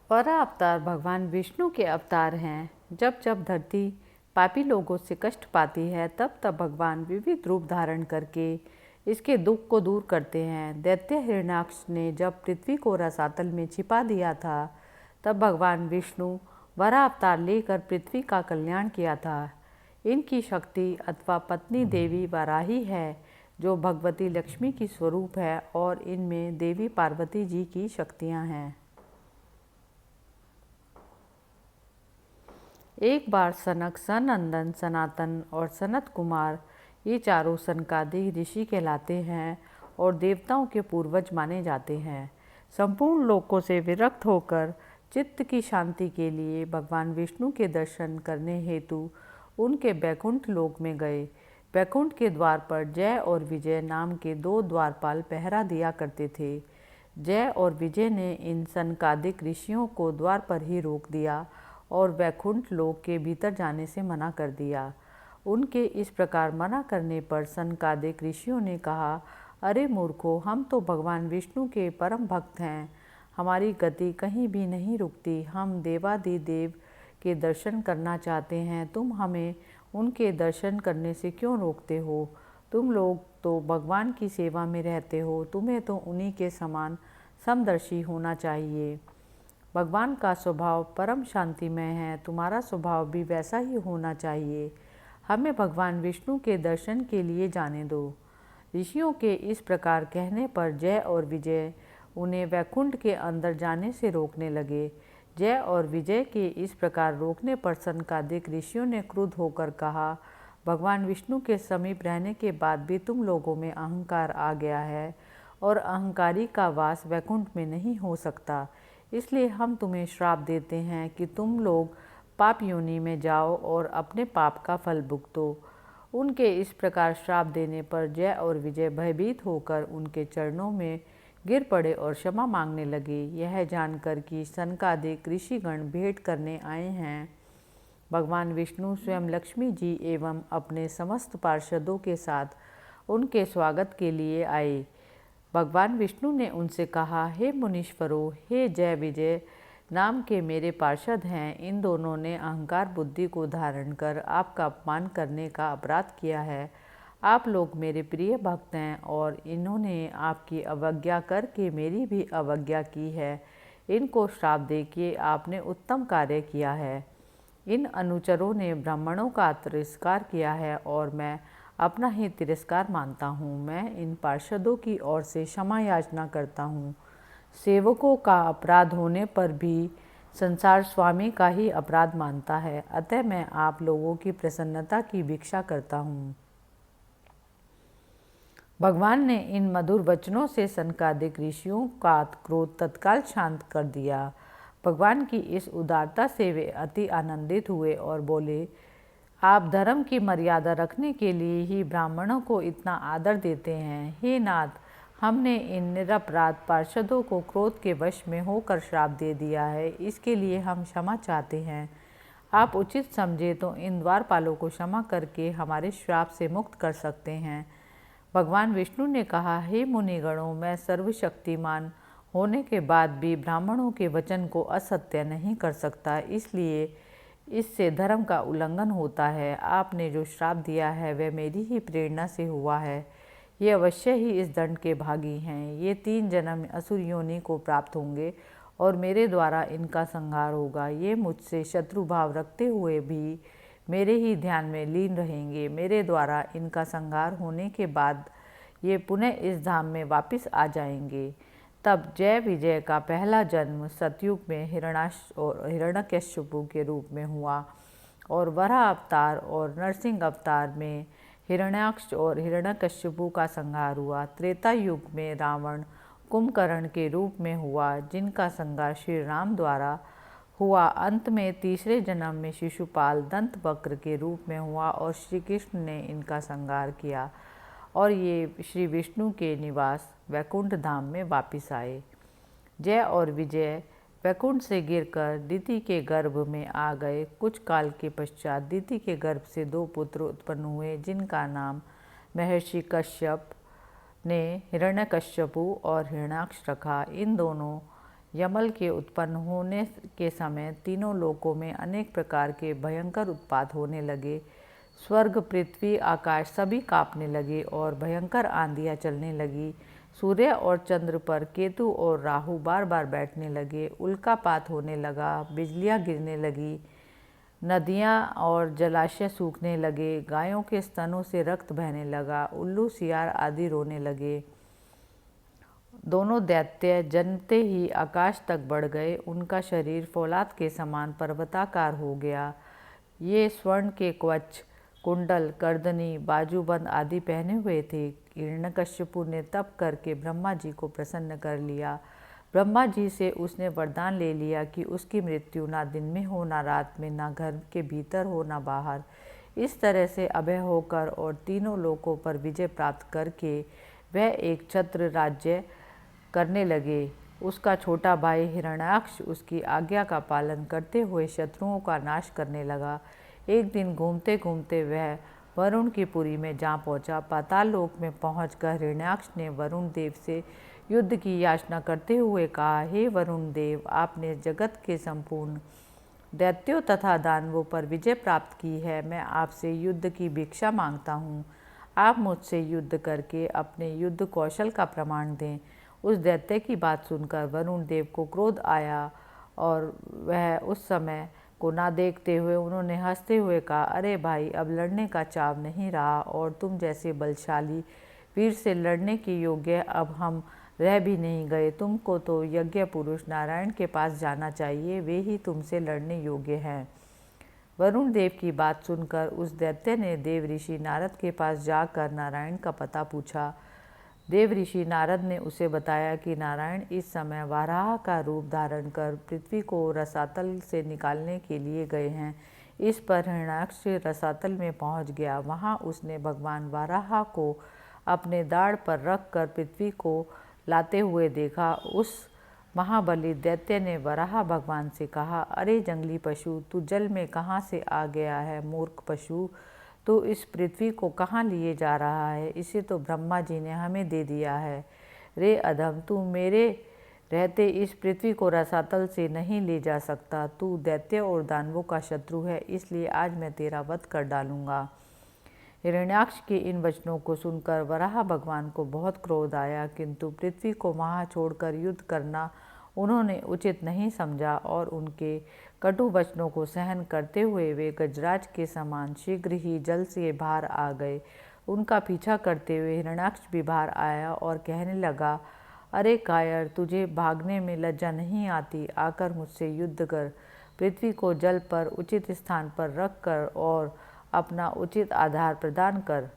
वराह अवतार भगवान विष्णु के अवतार हैं। जब जब धरती पापी लोगों से कष्ट पाती है तब तब भगवान विविध रूप धारण करके इसके दुख को दूर करते हैं। दैत्य हिरण्याक्ष ने जब पृथ्वी को रसातल में छिपा दिया था तब भगवान विष्णु वराह अवतार लेकर पृथ्वी का कल्याण किया था। इनकी शक्ति अथवा पत्नी देवी वाराही है जो भगवती लक्ष्मी की स्वरूप है और इनमें देवी पार्वती जी की शक्तियाँ हैं। एक बार सनक, सनंदन, सनातन और सनत कुमार ये चारों सनकादिक ऋषि कहलाते हैं और देवताओं के पूर्वज माने जाते हैं। संपूर्ण लोकों से विरक्त होकर चित्त की शांति के लिए भगवान विष्णु के दर्शन करने हेतु उनके बैकुंठ लोक में गए। बैकुंठ के द्वार पर जय और विजय नाम के दो द्वारपाल पहरा दिया करते थे। जय और विजय ने इन सनकादिक ऋषियों को द्वार पर ही रोक दिया और वैकुंठ लोक के भीतर जाने से मना कर दिया। उनके इस प्रकार मना करने पर सनकादिक ऋषियों ने कहा, अरे मूर्खों, हम तो भगवान विष्णु के परम भक्त हैं, हमारी गति कहीं भी नहीं रुकती। हम देवादिदेव के दर्शन करना चाहते हैं, तुम हमें उनके दर्शन करने से क्यों रोकते हो? तुम लोग तो भगवान की सेवा में रहते हो, तुम्हें तो उन्हीं के समान समदर्शी होना चाहिए। भगवान का स्वभाव परम शांतिमय है, तुम्हारा स्वभाव भी वैसा ही होना चाहिए। हमें भगवान विष्णु के दर्शन के लिए जाने दो। ऋषियों के इस प्रकार कहने पर जय और विजय उन्हें वैकुंठ के अंदर जाने से रोकने लगे। जय और विजय के इस प्रकार रोकने पर सनकादिक ऋषियों ने क्रुद्ध होकर कहा, भगवान विष्णु के समीप रहने के बाद भी तुम लोगों में अहंकार आ गया है और अहंकारी का वास वैकुंठ में नहीं हो सकता। इसलिए हम तुम्हें श्राप देते हैं कि तुम लोग पाप योनि में जाओ और अपने पाप का फल भुगतो। उनके इस प्रकार श्राप देने पर जय और विजय भयभीत होकर उनके चरणों में गिर पड़े और क्षमा मांगने लगे। यह जानकर कि सनकादिक ऋषिगण भेंट करने आए हैं, भगवान विष्णु स्वयं लक्ष्मी जी एवं अपने समस्त पार्षदों के साथ उनके स्वागत के लिए आए। भगवान विष्णु ने उनसे कहा, हे मुनीश्वरों, हे जय विजय नाम के मेरे पार्षद हैं, इन दोनों ने अहंकार बुद्धि को धारण कर आपका अपमान करने का अपराध किया है। आप लोग मेरे प्रिय भक्त हैं और इन्होंने आपकी अवज्ञा करके मेरी भी अवज्ञा की है। इनको श्राप देके आपने उत्तम कार्य किया है। इन अनुचरों ने ब्राह्मणों का तिरस्कार किया है और मैं अपना ही तिरस्कार मानता हूँ। मैं इन पार्षदों की ओर से क्षमा याचना करता हूँ। सेवकों का अपराध होने पर भी संसार स्वामी का ही अपराध मानता है, अतः मैं आप लोगों की प्रसन्नता की भिक्षा करता हूँ। भगवान ने इन मधुर वचनों से सनकादिक ऋषियों का क्रोध तत्काल शांत कर दिया। भगवान की इस उदारता से वे अति आनंदित हुए और बोले, आप धर्म की मर्यादा रखने के लिए ही ब्राह्मणों को इतना आदर देते हैं। हे नाथ, हमने इन निरपराध पार्षदों को क्रोध के वश में होकर श्राप दे दिया है, इसके लिए हम क्षमा चाहते हैं। आप उचित समझे तो इन द्वारपालों को क्षमा करके हमारे श्राप से मुक्त कर सकते हैं। भगवान विष्णु ने कहा, हे मुनिगणों, मैं सर्वशक्तिमान होने के बाद भी ब्राह्मणों के वचन को असत्य नहीं कर सकता, इसलिए इससे धर्म का उल्लंघन होता है। आपने जो श्राप दिया है वह मेरी ही प्रेरणा से हुआ है। ये अवश्य ही इस दंड के भागी हैं। ये 3 जन्म असुर योनि को प्राप्त होंगे और मेरे द्वारा इनका संहार होगा। ये मुझसे शत्रु भाव रखते हुए भी मेरे ही ध्यान में लीन रहेंगे। मेरे द्वारा इनका संहार होने के बाद ये पुनः इस धाम में वापस आ जाएंगे। तब जय विजय का पहला जन्म सतयुग में हिरण्यकश्यपु के रूप में हुआ और वराह अवतार और नरसिंह अवतार में हिरण्याक्ष और हिरण्यकश्यपु का संहार हुआ। त्रेता युग में रावण कुंभकर्ण के रूप में हुआ, जिनका संहार श्री राम द्वारा हुआ। अंत में तीसरे जन्म में शिशुपाल दंतवक्र के रूप में हुआ और श्री कृष्ण ने इनका संहार किया और ये श्री विष्णु के निवास वैकुंठ धाम में वापिस आए। जय और विजय वैकुंठ से गिरकर दिति के गर्भ में आ गए। कुछ काल के पश्चात दिति के गर्भ से 2 पुत्र उत्पन्न हुए, जिनका नाम महर्षि कश्यप ने हिरण्यकश्यपु और हिरण्याक्ष रखा। इन दोनों यमल के उत्पन्न होने के समय तीनों लोकों में अनेक प्रकार के भयंकर उत्पात होने लगे। स्वर्ग, पृथ्वी, आकाश सभी कांपने लगे और भयंकर आंधियाँ चलने लगी। सूर्य और चंद्र पर केतु और राहु बार बार बैठने लगे। उल्कापात होने लगा, बिजलियाँ गिरने लगी, नदियाँ और जलाशय सूखने लगे, गायों के स्तनों से रक्त बहने लगा, उल्लू, सियार आदि रोने लगे। दोनों दैत्य जन्मते ही आकाश तक बढ़ गए। उनका शरीर फौलाद के समान पर्वताकार हो गया। ये स्वर्ण के कवच, कुंडल, करदनी, बाजूबंद आदि पहने हुए थे। हिरण्यकश्यपु ने तप करके ब्रह्मा जी को प्रसन्न कर लिया। ब्रह्मा जी से उसने वरदान ले लिया कि उसकी मृत्यु ना दिन में हो, ना रात में, ना घर के भीतर हो, ना बाहर। इस तरह से अभय होकर और तीनों लोकों पर विजय प्राप्त करके वह एक छत्र राज्य करने लगे। उसका छोटा भाई हिरण्याक्ष उसकी आज्ञा का पालन करते हुए शत्रुओं का नाश करने लगा। एक दिन घूमते घूमते वह वरुण की पुरी में जा पहुंचा। पाताल लोक में पहुंचकर हिरण्याक्ष ने वरुण देव से युद्ध की याचना करते हुए कहा, हे वरुण देव, आपने जगत के संपूर्ण दैत्यों तथा दानवों पर विजय प्राप्त की है। मैं आपसे युद्ध की भिक्षा मांगता हूँ। आप मुझसे युद्ध करके अपने युद्ध कौशल का प्रमाण दें। उस दैत्य की बात सुनकर वरुण देव को क्रोध आया और वह उस समय को ना देखते हुए उन्होंने हंसते हुए कहा, अरे भाई, अब लड़ने का चाव नहीं रहा और तुम जैसे बलशाली वीर से लड़ने के योग्य अब हम रह भी नहीं गए। तुमको तो यज्ञ पुरुष नारायण के पास जाना चाहिए, वे ही तुमसे लड़ने योग्य हैं। वरुण देव की बात सुनकर उस दैत्य ने देव ऋषि नारद के पास जाकर नारायण का पता पूछा। देव ऋषि नारद ने उसे बताया कि नारायण इस समय वाराह का रूप धारण कर पृथ्वी को रसातल से निकालने के लिए गए हैं। इस पर हिरण्याक्ष रसातल में पहुंच गया। वहां उसने भगवान वाराह को अपने दाढ़ पर रख कर पृथ्वी को लाते हुए देखा। उस महाबली दैत्य ने वराह भगवान से कहा, अरे जंगली पशु, तू जल में कहाँ से आ गया है? मूर्ख पशु, तो इस पृथ्वी को कहाँ लिए जा रहा है? इसे तो ब्रह्मा जी ने हमें दे दिया है। रे अधम, तू मेरे रहते इस पृथ्वी को रसातल से नहीं ले जा सकता। तू दैत्य और दानवों का शत्रु है, इसलिए आज मैं तेरा वध कर डालूंगा। हिरण्याक्ष के इन वचनों को सुनकर वराह भगवान को बहुत क्रोध आया, किंतु पृथ्वी को वहाँ छोड़कर युद्ध करना उन्होंने उचित नहीं समझा और उनके कटु वचनों को सहन करते हुए वे गजराज के समान शीघ्र ही जल से बाहर आ गए। उनका पीछा करते हुए हिरण्याक्ष भी बाहर आया और कहने लगा, अरे कायर, तुझे भागने में लज्जा नहीं आती? आकर मुझसे युद्ध कर। पृथ्वी को जल पर उचित स्थान पर रख कर और अपना उचित आधार प्रदान कर।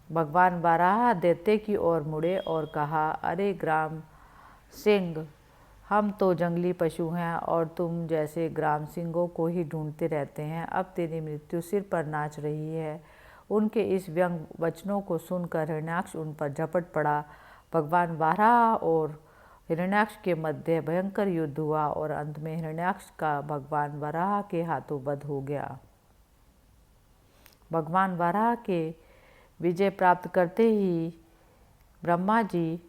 भगवान वाराह दैत्य की ओर मुड़े और कहा, अरे ग्राम सिंह, हम तो जंगली पशु हैं और तुम जैसे ग्राम सिंहों को ही ढूंढते रहते हैं। अब तेरी मृत्यु सिर पर नाच रही है। उनके इस व्यंग वचनों को सुनकर हिरण्याक्ष उन पर झपट पड़ा। भगवान वाराह और हिरण्याक्ष के मध्य भयंकर युद्ध हुआ और अंत में हिरण्याक्ष का भगवान वराह के हाथों वध हो गया। भगवान वराह के विजय प्राप्त करते ही ब्रह्मा जी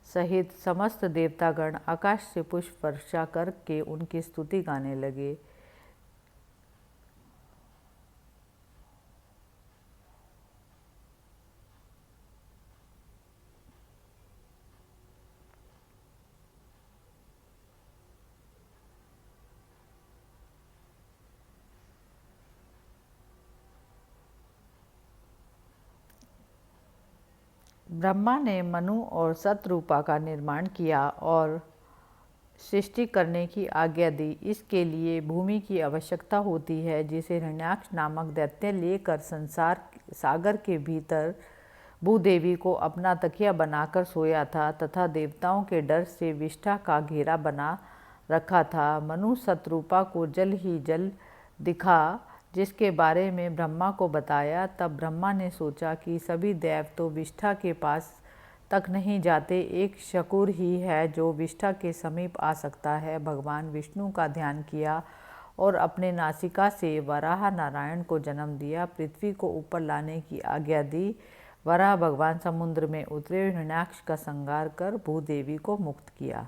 सहित समस्त देवतागण आकाश से पुष्प वर्षा करके उनकी स्तुति गाने लगे। ब्रह्मा ने मनु और सतरूपा का निर्माण किया और सृष्टि करने की आज्ञा दी। इसके लिए भूमि की आवश्यकता होती है, जिसे हिरण्याक्ष नामक दैत्य लेकर संसार सागर के भीतर भूदेवी को अपना तकिया बनाकर सोया था तथा देवताओं के डर से विष्ठा का घेरा बना रखा था। मनु सतरूपा को जल ही जल दिखा, जिसके बारे में ब्रह्मा को बताया। तब ब्रह्मा ने सोचा कि सभी देव तो विष्ठा के पास तक नहीं जाते, एक शकूर ही है जो विष्ठा के समीप आ सकता है। भगवान विष्णु का ध्यान किया और अपने नासिका से वराह नारायण को जन्म दिया, पृथ्वी को ऊपर लाने की आज्ञा दी। वराह भगवान समुद्र में उतरे, हिरण्याक्ष का संहार कर भूदेवी को मुक्त किया।